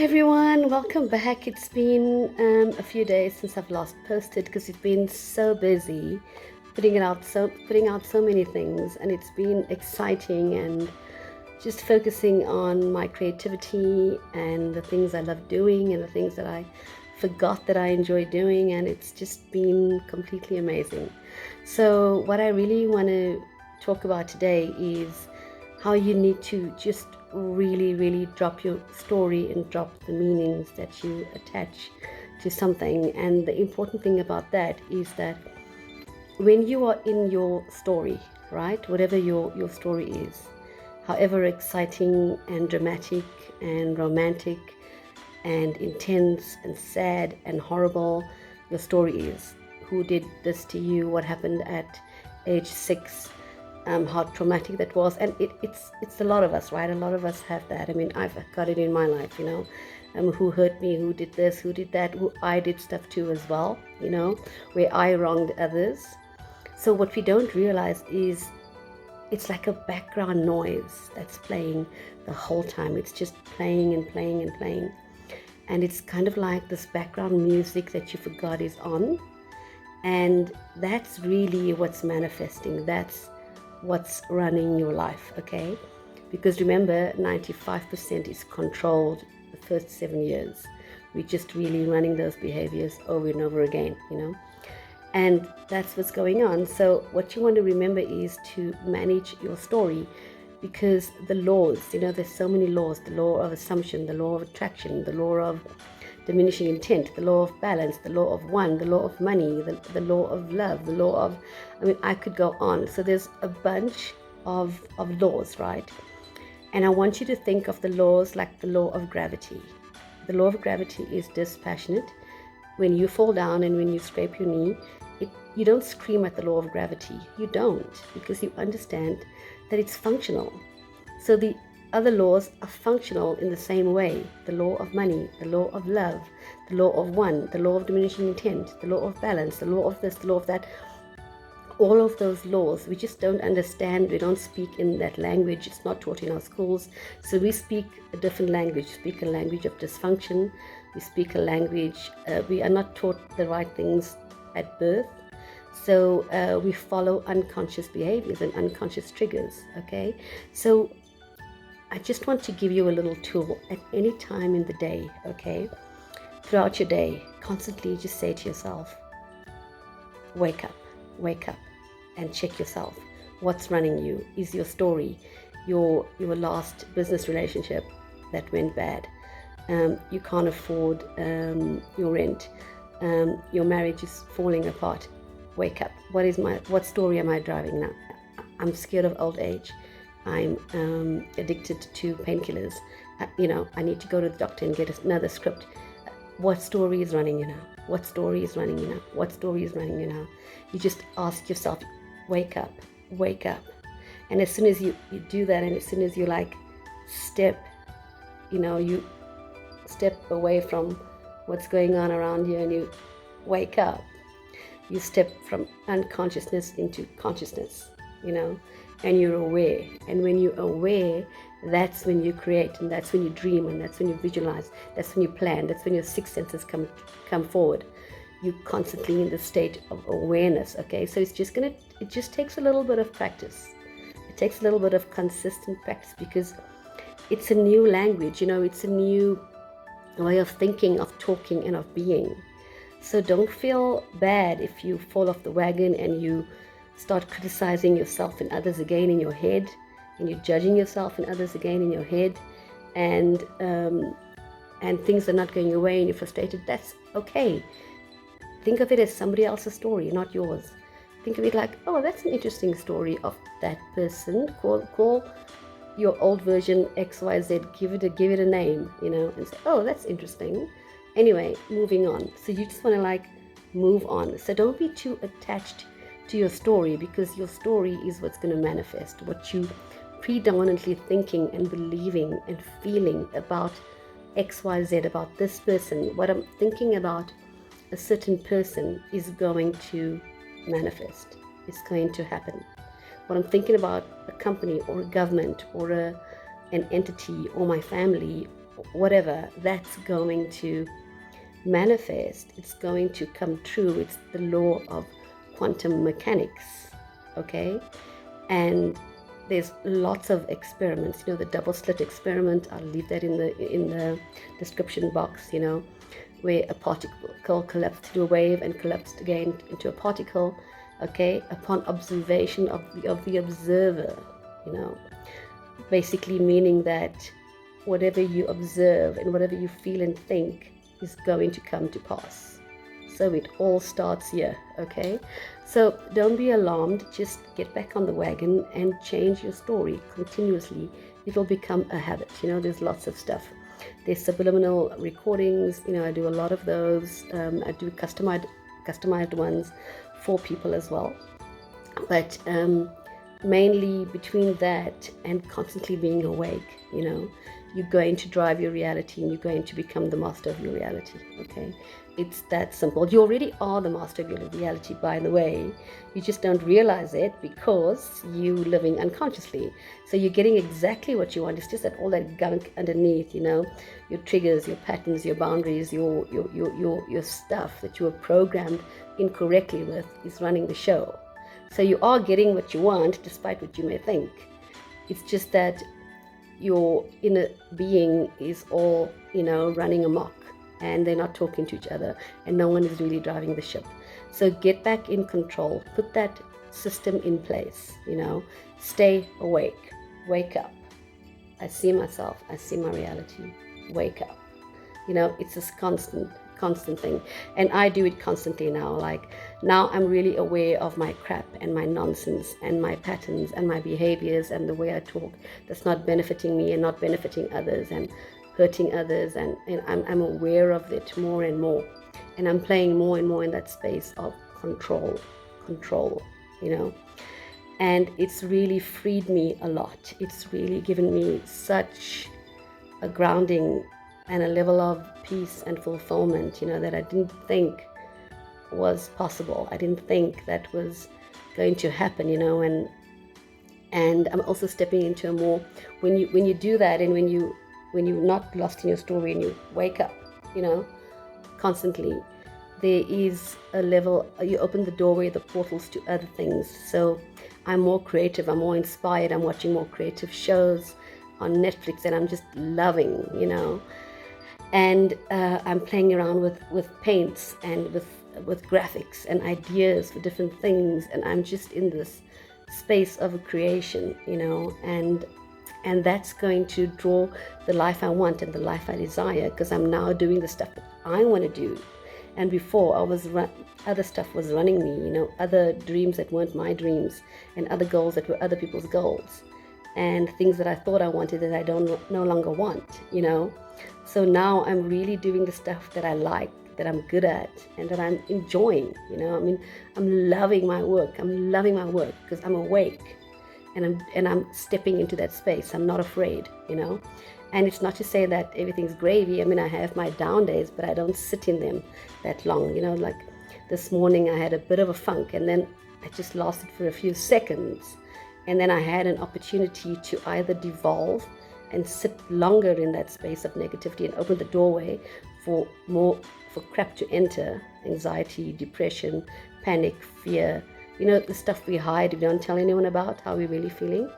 everyone, welcome back. It's been a few days since I've last posted because we've been so busy putting out so many things, and it's been exciting and just focusing on my creativity and the things I love doing and the things that I forgot that I enjoy doing, and it's just been completely amazing. So what I really want to talk about today is how you need to just really drop your story and drop the meanings that you attach to something. And the important thing about that is that when you are in your story, right, whatever your story is, however exciting and dramatic and romantic and intense and sad and horrible your story is, who did this to you, what happened at age 6, how traumatic that was. And it's a lot of us, right? A lot of us have that. I mean, I've got it in my life, who hurt me, who did this, who did that, who I did stuff to as well, where I wronged others. So what we don't realize is it's like a background noise that's playing the whole time. It's just playing and playing and playing, and it's kind of like this background music that you forgot is on. And that's really what's manifesting. That's what's running your life, okay? Because remember, 95% is controlled the first 7 years. We're just really running those behaviors over and over again, and that's what's going on. So what you want to remember is to manage your story, because the laws, there's so many laws: the law of assumption, the law of attraction, the law of diminishing intent, the law of balance, the law of one, the law of money, the law of love, the law of, I could go on. So there's a bunch of laws, right? And I want you to think of the laws like the law of gravity. The law of gravity is dispassionate. When you fall down and when you scrape your knee, you don't scream at the law of gravity. You don't, because you understand that it's functional. So the other laws are functional in the same way: the law of money, the law of love, the law of one, the law of diminishing intent, the law of balance, the law of this, the law of that. All of those laws, we just don't understand. We don't speak in that language. It's not taught in our schools. So we speak a different language. We speak a language of dysfunction. We speak a language, we are not taught the right things at birth. So we follow unconscious behaviors and unconscious triggers, okay? So I just want to give you a little tool at any time in the day, okay? Throughout your day, constantly just say to yourself, wake up, and check yourself. What's running you? Is your story your last business relationship that went bad? You can't afford your rent. Your marriage is falling apart. Wake up. What story am I driving now? I'm scared of old age. I'm addicted to painkillers. I need to go to the doctor and get another script. What story is running you now? What story is running you now? What story is running you now? You just ask yourself, wake up. And as soon as you do that, and as soon as you you step away from what's going on around you and you wake up, you step from unconsciousness into consciousness, and you're aware. And when you're aware, that's when you create, and that's when you dream, and that's when you visualize, that's when you plan, that's when your sixth senses come forward. You're constantly in the state of awareness, okay? So it just takes a little bit of practice. It takes a little bit of consistent practice, because it's a new language, it's a new way of thinking, of talking, and of being. So don't feel bad if you fall off the wagon and you start criticizing yourself and others again in your head, and you're judging yourself and others again in your head, and things are not going your way and you're frustrated. That's okay. Think of it as somebody else's story, not yours. Think of it like, oh, that's an interesting story of that person. Call your old version XYZ, give it a name, and say, oh, that's interesting. Anyway, moving on. So you just want to move on. So don't be too attached to your story, because your story is what's going to manifest what you predominantly thinking and believing and feeling about XYZ, about this person. What I'm thinking about a certain person is going to manifest. It's going to happen. What I'm thinking about a company or a government or an entity or my family whatever, that's going to manifest. It's going to come true. It's the law of quantum mechanics, okay? And there's lots of experiments, the double slit experiment. I'll leave that in the description box, where a particle collapsed into a wave and collapsed again into a particle, okay, upon observation of the observer, basically meaning that whatever you observe and whatever you feel and think is going to come to pass. So it all starts here, okay? So don't be alarmed, just get back on the wagon and change your story continuously. It'll become a habit. There's lots of stuff. There's subliminal recordings, I do a lot of those. I do customized ones for people as well. But mainly between that and constantly being awake, you're going to drive your reality and you're going to become the master of your reality, okay? It's that simple. You already are the master of your reality, by the way. You just don't realize it because you're living unconsciously. So you're getting exactly what you want. It's just that all that gunk underneath, your triggers, your patterns, your boundaries, your stuff that you were programmed incorrectly with is running the show. So you are getting what you want despite what you may think. It's just that your inner being is all, running amok, and they're not talking to each other, and no one is really driving the ship. So get back in control, put that system in place, stay awake, wake up. I see myself, I see my reality, wake up. It's this constant thing, and I do it constantly now. Like now I'm really aware of my crap and my nonsense and my patterns and my behaviors and the way I talk that's not benefiting me and not benefiting others and hurting others, and I'm aware of it more and more, and I'm playing more and more in that space of control, and it's really freed me a lot. It's really given me such a grounding and a level of peace and fulfillment, that I didn't think was possible. I didn't think that was going to happen, and I'm also stepping into a more, when you do that, and when you're not lost in your story and you wake up, constantly, there is a level, you open the doorway, the portals to other things. So I'm more creative, I'm more inspired, I'm watching more creative shows on Netflix, and I'm just loving, and I'm playing around with paints and with graphics and ideas for different things, and I'm just in this space of creation, and that's going to draw the life I want and the life I desire, because I'm now doing the stuff that I want to do. And before, other stuff was running me, other dreams that weren't my dreams, and other goals that were other people's goals, and things that I thought I wanted that I no longer want, So now I'm really doing the stuff that I like, that I'm good at, and that I'm enjoying, I'm loving my work. I'm loving my work because I'm awake, and I'm stepping into that space. I'm not afraid, And it's not to say that everything's gravy. I have my down days, but I don't sit in them that long, Like this morning I had a bit of a funk, and then it just lasted for a few seconds. And then I had an opportunity to either devolve and sit longer in that space of negativity and open the doorway for crap to enter, anxiety, depression, panic, fear, the stuff we hide, we don't tell anyone about how we're really feeling.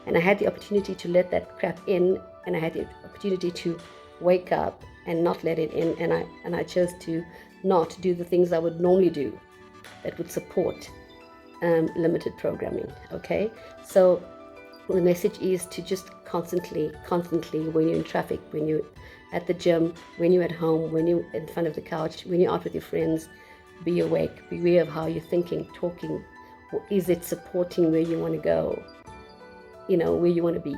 And I had the opportunity to let that crap in, and I had the opportunity to wake up and not let it in, and I chose to not do the things I would normally do that would support limited programming, okay? So the message is to just constantly, when you're in traffic, when you're at the gym, when you're at home, when you're in front of the couch, when you're out with your friends, be awake, be aware of how you're thinking, talking. Is it supporting where you want to go, where you want to be?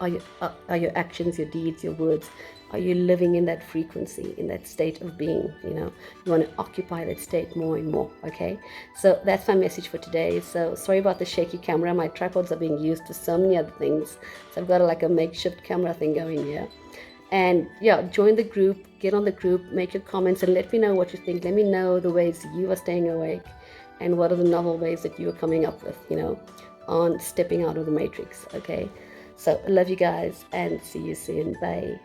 Are your actions, your deeds, your words, are you living in that frequency, in that state of being? You want to occupy that state more and more, okay? So that's my message for today. So sorry about the shaky camera. My tripods are being used for so many other things. So I've got like a makeshift camera thing going here. And yeah, join the group, get on the group, make your comments, and let me know what you think. Let me know the ways you are staying awake, and what are the novel ways that you are coming up with, on stepping out of the matrix, okay? So I love you guys, and see you soon. Bye.